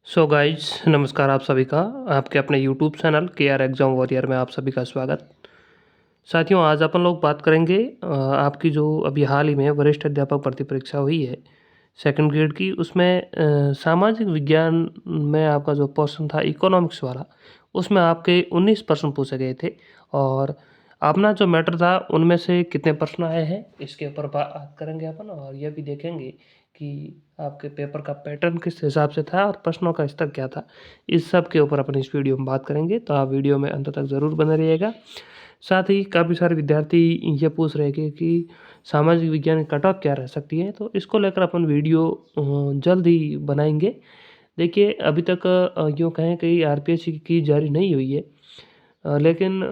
So guys नमस्कार आप सभी का आपके अपने YouTube channel KR exam warrior में आप सभी का स्वागत। साथियों आज अपन लोग बात करेंगे आपकी जो अभी हाल ही में वरिष्ठ अध्यापक भर्ती परीक्षा हुई है सेकंड ग्रेड की, उसमें सामाजिक विज्ञान में आपका जो पोर्शन था इकोनॉमिक्स वाला, उसमें आपके 19 प्रश्न पूछे गए थे और अपना जो मैटर था उनमें से कितने प्रश्न आए हैं इसके ऊपर बात करेंगे अपन, और यह भी देखेंगे कि आपके पेपर का पैटर्न किस हिसाब से था और प्रश्नों का स्तर क्या था। इस सब के ऊपर अपन इस वीडियो में बात करेंगे, तो आप वीडियो में अंत तक ज़रूर बने रहिएगा। साथ ही काफ़ी सारे विद्यार्थी ये पूछ रहे हैं कि सामाजिक विज्ञान की कट ऑफ क्या रह सकती है, तो इसको लेकर अपन वीडियो जल्द ही बनाएंगे। देखिए अभी तक यूँ कहें कि आरपीएससी की जारी नहीं हुई है, लेकिन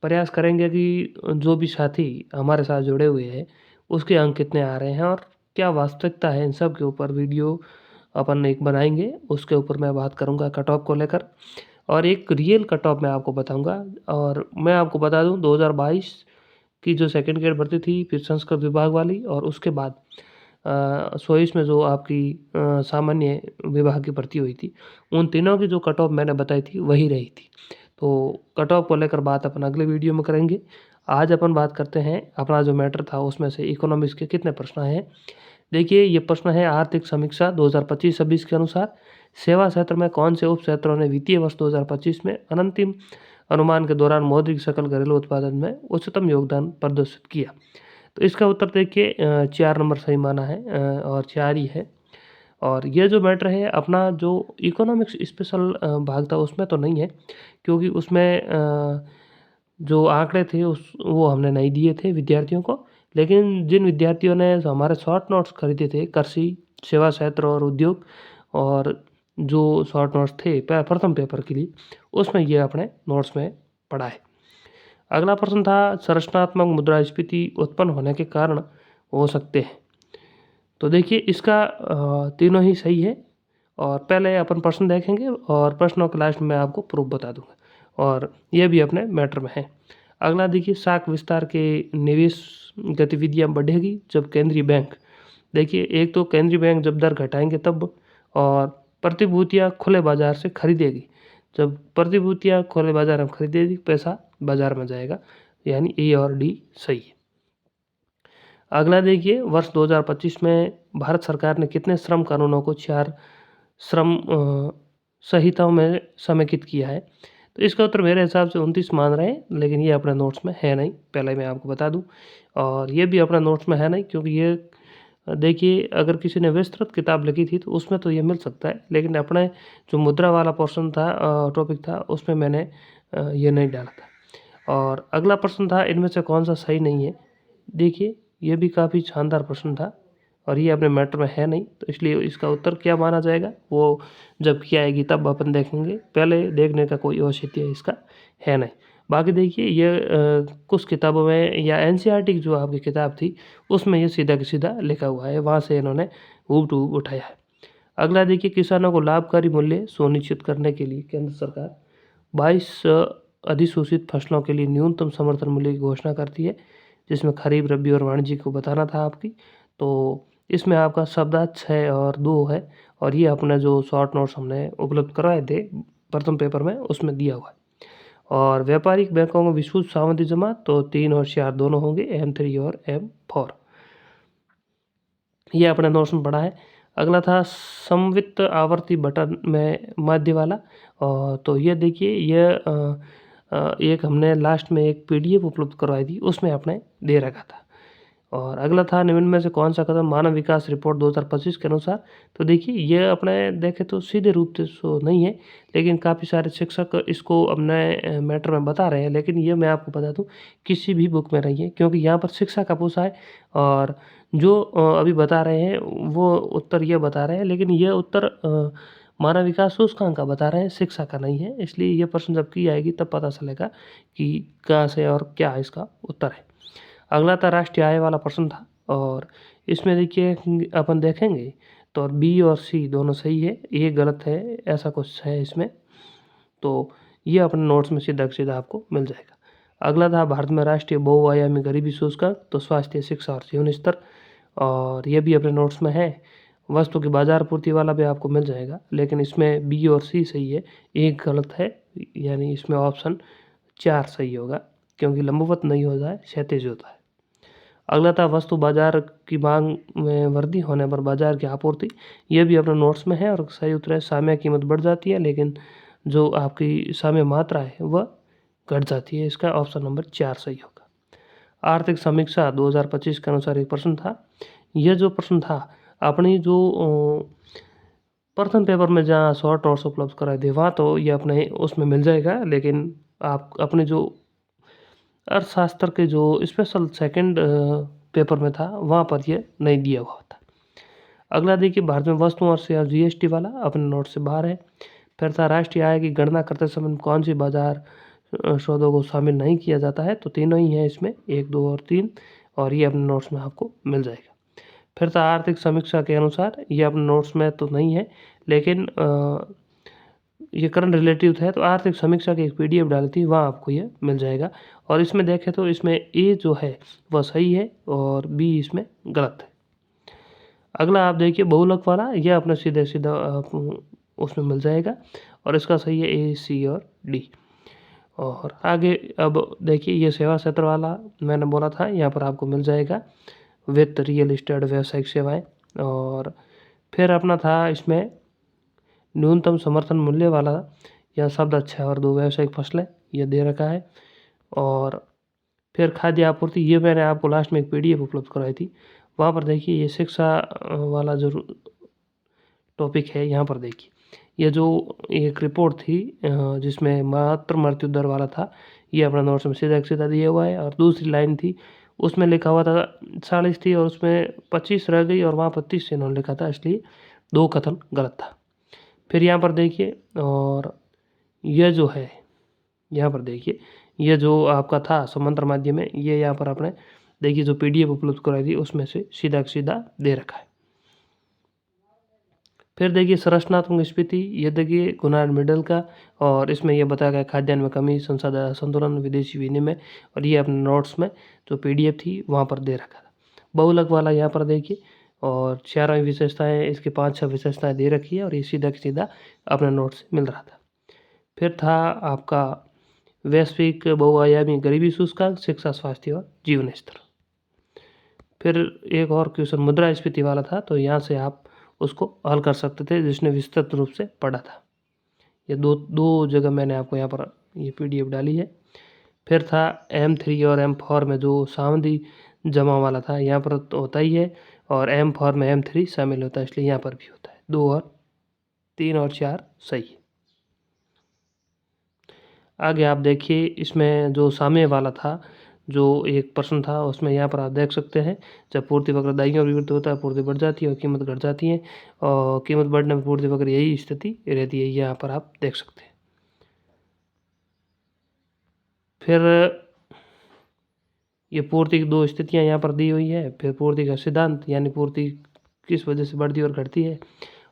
प्रयास करेंगे कि जो भी साथी हमारे साथ जुड़े हुए हैं उसके अंक कितने आ रहे हैं और क्या वास्तविकता है, इन सब के ऊपर वीडियो अपन एक बनाएंगे। उसके ऊपर मैं बात करूंगा कट ऑफ को लेकर, और एक रियल कट ऑफ मैं आपको बताऊंगा। और मैं आपको बता दूं 2022 की जो सेकंड ग्रेड भर्ती थी, फिर संस्कृत विभाग वाली, और उसके बाद 24 में जो आपकी सामान्य विभाग की भर्ती हुई थी, उन तीनों की जो कट ऑफ मैंने बताई थी वही रही थी। तो कट ऑफ को लेकर बात अपन अगले वीडियो में करेंगे। आज अपन बात करते हैं अपना जो मैटर था उसमें से इकोनॉमिक्स के कितने प्रश्न हैं। देखिए ये प्रश्न है आर्थिक समीक्षा 2025-26 के अनुसार सेवा क्षेत्र में कौन से उप क्षेत्रों ने वित्तीय वर्ष 2025 में अनंतिम अनुमान के दौरान मौद्रिक सकल घरेलू उत्पादन में उच्चतम योगदान प्रदर्शित किया। तो इसका उत्तर देखिए 4 नंबर सही माना है, और 4 ही है। और ये जो मैटर है अपना जो इकोनॉमिक्स स्पेशल भाग था उसमें तो नहीं है, क्योंकि उसमें जो आंकड़े थे उस वो हमने नहीं दिए थे विद्यार्थियों को। लेकिन जिन विद्यार्थियों ने जो हमारे शॉर्ट नोट्स खरीदे थे कृषि, सेवा क्षेत्र और उद्योग, और जो शॉर्ट नोट्स थे प्रथम पेपर के लिए, उसमें ये अपने नोट्स में पढ़ा है। अगला प्रश्न था संरचनात्मक मुद्रास्फीति उत्पन्न होने के कारण हो सकते हैं। तो देखिए इसका तीनों ही सही है, और पहले अपन प्रश्न देखेंगे और प्रश्नों के लास्ट में मैं आपको प्रूफ बता दूंगा, और ये भी अपने मैटर में है। अगला देखिए साख विस्तार के निवेश गतिविधियां बढ़ेगी जब केंद्रीय बैंक, देखिए एक तो केंद्रीय बैंक जब दर घटाएंगे तब, और प्रतिभूतियां खुले बाजार से खरीदेगी, जब प्रतिभूतियां खुले बाजार में खरीदेगी पैसा बाजार में जाएगा, यानी ए और डी सही है। अगला देखिए वर्ष 2025 में भारत सरकार ने कितने श्रम कानूनों को 4 श्रम संहिताओं में समेकित किया है। तो इसका उत्तर मेरे हिसाब से 29 मान रहे हैं, लेकिन ये अपने नोट्स में है नहीं, पहले मैं आपको बता दूं। और ये भी अपना नोट्स में है नहीं, क्योंकि ये देखिए अगर किसी ने विस्तृत किताब लिखी थी तो उसमें तो ये मिल सकता है, लेकिन अपने जो मुद्रा वाला पोर्शन था टॉपिक था उसमें मैंने ये नहीं डाला था। और अगला प्रश्न था इनमें से कौन सा सही नहीं है। देखिए ये भी काफ़ी शानदार प्रश्न था, और ये अपने मैटर में है नहीं, तो इसलिए इसका उत्तर क्या माना जाएगा वो जब की आएगी तब अपन देखेंगे, पहले देखने का कोई औचित्य इसका है नहीं। बाकी देखिए ये कुछ किताबों में या एनसीईआरटी की जो आपकी किताब थी उसमें ये सीधा का सीधा लिखा हुआ है, वहाँ से इन्होंने हूबहू उठाया है। अगला देखिए किसानों को लाभकारी मूल्य सुनिश्चित करने के लिए केंद्र सरकार 22 अधिसूचित फसलों के लिए न्यूनतम समर्थन मूल्य की घोषणा करती है, जिसमें खरीफ, रबी और वाणिज्य को बताना था आपकी। तो इसमें आपका शब्दार्थ 6 और 2 है, और ये अपने जो शॉर्ट नोट्स हमने उपलब्ध करवाए थे प्रथम पेपर में उसमें दिया हुआ है। और व्यापारिक बैंकों में विशुद्ध सावधि जमा तो 3 और 4 दोनों होंगे, M3 और M4। ये अपने नोट्स में पढ़ा है। अगला था समवित आवर्ती बटन में मध्य वाला, तो ये देखिए ये एक हमने लास्ट में एक पीडीएफ उपलब्ध करवाई थी उसमें आपने दे रखा था। और अगला था निम्न में से कौन सा कदम मानव विकास रिपोर्ट 2025 के अनुसार, तो देखिए ये अपने देखें तो सीधे रूप से तो नहीं है, लेकिन काफ़ी सारे शिक्षक इसको अपने मैटर में बता रहे हैं, लेकिन ये मैं आपको बता दूं किसी भी बुक में नहीं है, क्योंकि यहाँ पर शिक्षा का पूछा है, और जो अभी बता रहे हैं वो उत्तर ये बता रहे हैं, लेकिन ये उत्तर मानव विकास सूचकांक का बता रहे हैं, शिक्षा का नहीं है। इसलिए ये प्रश्न जब की आएगी तब पता चलेगा कि कहाँ से और क्या इसका उत्तर है। अगला था राष्ट्रीय आय वाला प्रश्न था, और इसमें देखिए अपन देखेंगे तो बी और सी दोनों सही है, ये गलत है, ऐसा कुछ है इसमें। तो ये अपने नोट्स में सीधा सीधा आपको मिल जाएगा। अगला था भारत में राष्ट्रीय बहुआयामी गरीबी सूचकांक, तो स्वास्थ्य, शिक्षा और जीवन स्तर, और ये भी अपने नोट्स में है। वस्तु की बाजार पूर्ति वाला भी आपको मिल जाएगा, लेकिन इसमें बी और सी सही है, एक गलत है, यानी इसमें ऑप्शन 4 सही होगा, क्योंकि लंबवत नहीं होता है, क्षैतिज होता है। अगला था वस्तु बाजार की मांग में वृद्धि होने पर बाजार की आपूर्ति, ये भी अपने नोट्स में है और सही उत्तर है साम्य कीमत बढ़ जाती है, लेकिन जो आपकी साम्य मात्रा है वह घट जाती है। इसका ऑप्शन नंबर 4 सही होगा। आर्थिक समीक्षा 2025 के अनुसार एक प्रश्न था। यह जो प्रश्न था अपनी जो प्रथम पेपर में जहाँ शॉर्ट नोट्स उपलब्ध कराए थे वहाँ तो ये अपने उसमें मिल जाएगा, लेकिन आप अपने जो अर्थशास्त्र के जो स्पेशल सेकंड पेपर में था वहाँ पर ये नहीं दिया हुआ था। अगला देखिए, भारत में वस्तुओं और सेवा जीएसटी वाला अपने नोट से बाहर है। फिर था राष्ट्रीय आय की गणना करते समय कौन सी बाजार सौदों को शामिल नहीं किया जाता है, तो तीनों ही है इसमें, 1, 2 और 3, और ये अपने नोट्स में आपको मिल जाएगा। फिर था आर्थिक समीक्षा के अनुसार, ये अपने नोट्स में तो नहीं है, लेकिन ये करंट रिलेटिव है, तो आर्थिक समीक्षा की एक पीडीएफ डाली थी, वहाँ आपको ये मिल जाएगा। और इसमें देखें तो इसमें ए जो है वह सही है और बी इसमें गलत है। अगला आप देखिए बहुलक वाला, यह अपने सीधे सीधा उसमें मिल जाएगा और इसका सही है ए, सी और डी। और आगे अब देखिए, ये सेवा क्षेत्र वाला मैंने बोला था, यहाँ पर आपको मिल जाएगा वित्त, रियल एस्टेट, व्यावसायिक सेवाएं। और फिर अपना था इसमें न्यूनतम समर्थन मूल्य वाला, यह शब्द अच्छा है, और 2 व्यावसायिक फसलें ये दे रखा है। और फिर खाद्य आपूर्ति, ये मैंने आपको लास्ट में एक पीडीएफ उपलब्ध कराई थी, वहाँ पर देखिए ये शिक्षा वाला जो टॉपिक है, यहाँ पर देखिए ये जो एक रिपोर्ट थी जिसमें मात्र मृत्यु दर वाला था, ये अपना नोट्स में सीधा सीधा दिया हुआ है। और दूसरी लाइन थी उसमें लिखा हुआ था 40 थी और उसमें 25 रह गई और वहाँ 25 से इन्होंने लिखा था, इसलिए 2 कथन गलत था। फिर यहाँ पर देखिए, और यह जो है यहाँ पर देखिए, ये जो आपका था समांतर माध्यम में, ये यहाँ पर आपने देखिए जो पीडीएफ उपलब्ध कराई थी उसमें से सीधा सीधा दे रखा है। फिर देखिए संरचनात्मक स्फीति, ये देखिए गुनाड मिडल का, और इसमें यह बताया गया खाद्यान्न में कमी, संसाधन संतुलन, विदेशी विनिमय, और ये अपने नोट्स में जो पीडीएफ थी वहाँ पर दे रखा था। बहुलक वाला यहाँ पर देखिए, और 4 विशेषताएँ, इसके 5-6 विशेषताएँ दे रखी है और ये सीधा सीधा अपने नोट से मिल रहा था। फिर था आपका वैश्विक बहुआयामी गरीबी सूचकांक, शिक्षा, स्वास्थ्य और जीवन स्तर। फिर एक और क्वेश्चन मुद्रास्फीति वाला था, तो यहाँ से आप उसको हल कर सकते थे जिसने विस्तृत रूप से पढ़ा था। ये दो जगह मैंने आपको यहाँ पर ये पीडीएफ डाली है। फिर था M3 और M4 में जो सावधि जमा वाला था, यहाँ पर तो होता ही है, और M4 में M3 शामिल होता है, इसलिए यहाँ पर भी होता है। 2 और 3 और 4 सही है। आगे आप देखिए, इसमें जो साम्य वाला था, जो एक प्रश्न था, उसमें यहाँ पर आप देख सकते हैं, जब पूर्ति वक्र दाईं ओर विवृत होता है, पूर्ति बढ़ जाती है और कीमत घट जाती है, और कीमत बढ़ने में पूर्ति वक्र यही स्थिति रहती है, यहाँ पर आप देख सकते हैं। फिर ये पूर्ति की 2 स्थितियाँ यहाँ पर दी हुई है। फिर पूर्ति का सिद्धांत, यानी पूर्ति किस वजह से बढ़ती और घटती है।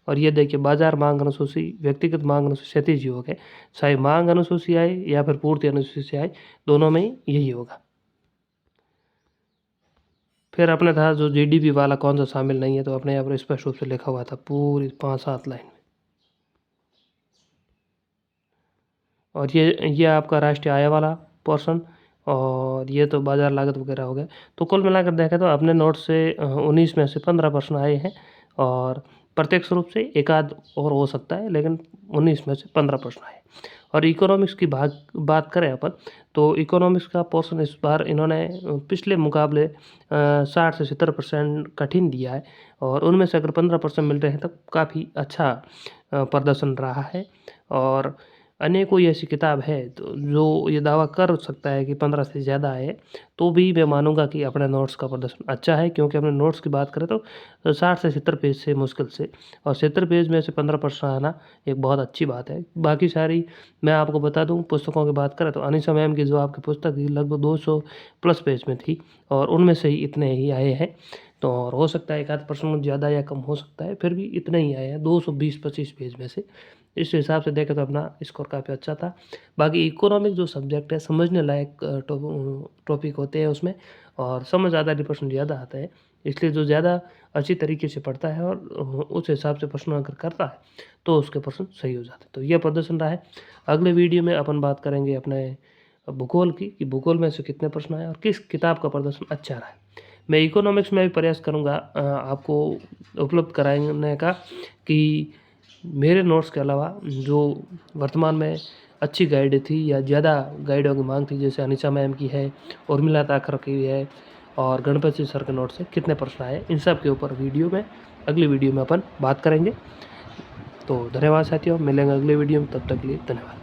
और ये देखिए बाजार मांग अनुसूची, व्यक्तिगत मांग अनुसूची, क्षैतिज योग है, चाहे मांग अनुसूची आए या फिर पूर्ति अनुसूची आए, दोनों में यही होगा। फिर अपने था जो जीडीपी वाला कौन सा शामिल नहीं है, तो अपने यहाँ पर स्पष्ट रूप से लिखा हुआ था पूरी 5-7 लाइन में। और ये आपका राष्ट्रीय आय वाला पोर्शन, और ये तो बाजार लागत वगैरह हो गया। तो कुल मिलाकर देखें तो अपने नोट से 19 में से 15 प्रश्न आए हैं, और प्रत्यक्ष रूप से एक आध और हो सकता है, लेकिन 19 में से 15 प्रश्न आए। और इकोनॉमिक्स की बात करें अपन, तो इकोनॉमिक्स का पोर्शन इस बार इन्होंने पिछले मुकाबले 60 से 70% कठिन दिया है, और उनमें से अगर 15% मिल रहे हैं तो काफ़ी अच्छा प्रदर्शन रहा है। और अनेकों ऐसी किताब है तो जो ये दावा कर सकता है कि 15 से ज़्यादा है, तो भी मैं मानूंगा कि अपने नोट्स का प्रदर्शन अच्छा है, क्योंकि अपने नोट्स की बात करें तो 60 से 70 पेज से मुश्किल से, और 70 पेज में से 15 प्रश्न आना एक बहुत अच्छी बात है। बाकी सारी मैं आपको बता दूं, पुस्तकों की बात करें तो अनीसा मैम की जो आपकी पुस्तक थी लगभग 200 प्लस पेज में थी, और उनमें से ही इतने ही आए हैं। तो और हो सकता है एक आध प्रश्न ज़्यादा या कम हो सकता है, फिर भी इतने ही आए हैं 220-25 पेज में से। इस हिसाब से देखें तो अपना स्कोर काफ़ी अच्छा था। बाकी इकोनॉमिक जो सब्जेक्ट है, समझने लायक टॉपिक होते हैं उसमें, और समझ आधा 80% ज़्यादा आता है। इसलिए जो ज़्यादा अच्छी तरीके से पढ़ता है और उस हिसाब से प्रश्न अगर करता है तो उसके प्रश्न सही हो जाते हैं। तो यह प्रदर्शन रहा है। अगले वीडियो में अपन बात करेंगे अपने भूगोल की, कि भूगोल में से कितने प्रश्न आए और किस किताब का प्रदर्शन अच्छा रहा है। मैं इकोनॉमिक्स में भी प्रयास करूँगा आपको उपलब्ध कराने का, कि मेरे नोट्स के अलावा जो वर्तमान में अच्छी गाइड थी या ज़्यादा गाइडों की मांग थी, जैसे अनिशा मैम की है, उर्मिला ताकर की है और गणपति सर के नोट से कितने प्रश्न आए, इन सब के ऊपर अगली वीडियो में अपन बात करेंगे। तो धन्यवाद साथियों, मिलेंगे अगले वीडियो में, तब तक के लिए धन्यवाद।